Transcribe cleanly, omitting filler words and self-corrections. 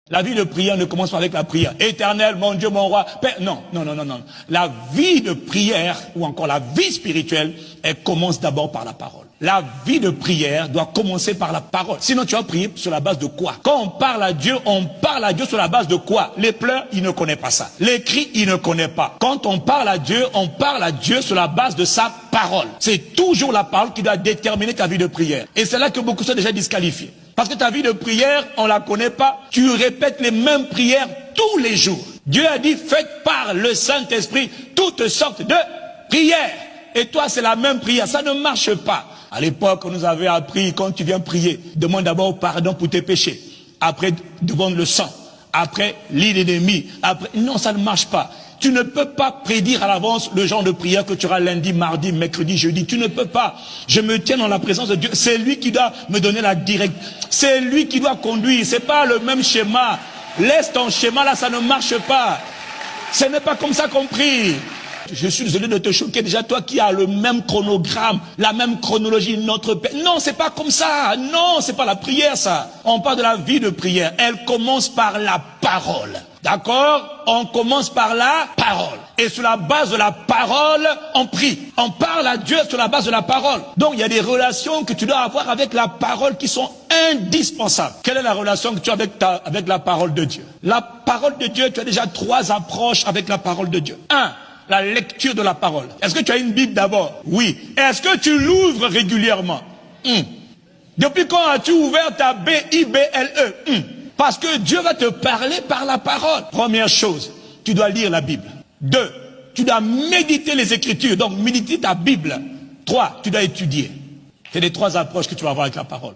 La vie de prière ne commence pas avec la prière. Éternel, mon Dieu, mon roi, Père. Non, non, non, non, non. La vie de prière, ou encore la vie spirituelle, elle commence d'abord par la parole. La vie de prière doit commencer par la parole. Sinon, tu vas prier sur la base de quoi? Quand on parle à Dieu sur la base de quoi? Les pleurs, il ne connaît pas ça. Les cris, il ne connaît pas. Quand on parle à Dieu sur la base de sa parole. C'est toujours la parole qui doit déterminer ta vie de prière. Et c'est là que beaucoup sont déjà disqualifiés. Parce que ta vie de prière, on ne la connaît pas. Tu répètes les mêmes prières tous les jours. Dieu a dit, faites par le Saint-Esprit toutes sortes de prières. Et toi, c'est la même prière. Ça ne marche pas. À l'époque, on nous avait appris, quand tu viens prier, demande d'abord pardon pour tes péchés. Après, demande le sang. Après, lis l'ennemi. Après, non, ça ne marche pas. Tu ne peux pas prédire à l'avance le genre de prière que tu auras lundi, mardi, mercredi, jeudi. Tu ne peux pas. Je me tiens dans la présence de Dieu. C'est lui qui doit me donner la direction. C'est lui qui doit conduire. C'est pas le même schéma. Laisse ton schéma là, ça ne marche pas. Ce n'est pas comme ça qu'on prie. Je suis désolé de te choquer. Déjà, toi qui as le même chronogramme, la même chronologie, notre Père. Non, c'est pas comme ça. Non, c'est pas la prière, ça. On parle de la vie de prière. Elle commence par la parole. D'accord? On commence par la parole. Et sur la base de la parole, on prie. On parle à Dieu sur la base de la parole. Donc, il y a des relations que tu dois avoir avec la parole qui sont indispensables. Quelle est la relation que tu as avec la parole de Dieu? La parole de Dieu, tu as déjà 3 approches avec la parole de Dieu. 1. La lecture de la parole. Est-ce que tu as une Bible d'abord? Oui. Est-ce que tu l'ouvres régulièrement? Depuis quand as-tu ouvert ta Bible? Parce que Dieu va te parler par la parole. Première chose, tu dois lire la Bible. 2, tu dois méditer les Écritures. Donc, méditer ta Bible. 3, tu dois étudier. C'est les 3 approches que tu vas avoir avec la parole.